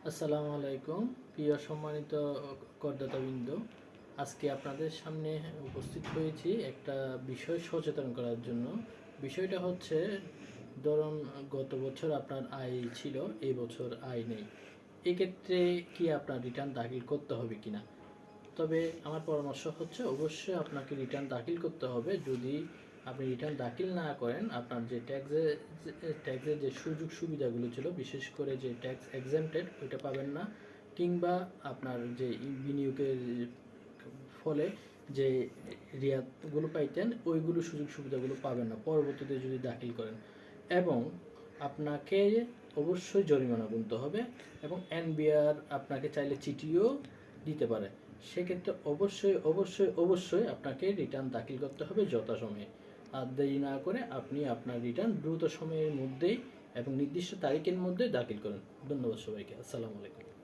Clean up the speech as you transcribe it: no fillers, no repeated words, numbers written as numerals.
আসসালামু আলাইকুম প্রিয় সম্মানিত করদাতাবৃন্দ। আজকে আপনাদের সামনে উপস্থিত হয়েছি একটা বিষয় সচেতন করার জন্য। বিষয়টা হচ্ছে, ধরুন গত বছর আপনার আয় ছিল, এই বছর আয় নেই। এক্ষেত্রে কি আপনার রিটার্ন দাখিল করতে হবে কিনা? তবে আমার পরামর্শ হচ্ছে, অবশ্যই আপনাকে রিটার্ন দাখিল করতে হবে। যদি আপনি রিটার্ন দাখিল না করেন, আপনার যে ট্যাক্সের যে সুযোগ সুবিধাগুলো ছিল, বিশেষ করে যে ট্যাক্স এক্সেম্পটেড, ওইটা পাবেন না। কিংবা আপনার যে বিনিয়োগের ফলে যে রিয়াতগুলো পাইতেন, ওইগুলো সুযোগ সুবিধাগুলো পাবেন না পরবর্তীতে যদি দাখিল করেন। এবং আপনাকে অবশ্যই জরিমানা গুনতে হবে, এবং এনবিআর আপনাকে চাইলে চিঠিও দিতে পারে। সেক্ষেত্রে অবশ্যই অবশ্যই অবশ্যই আপনাকে রিটার্ন দাখিল করতে হবে যথাসময়ে। আর দেরি না করে আপনি আপনার রিটার্ন দ্রুত সময়ের মধ্যেই এবং নির্দিষ্ট তারিখের মধ্যে দাখিল করেন। ধন্যবাদ সবাইকে। আসসালামু আলাইকুম।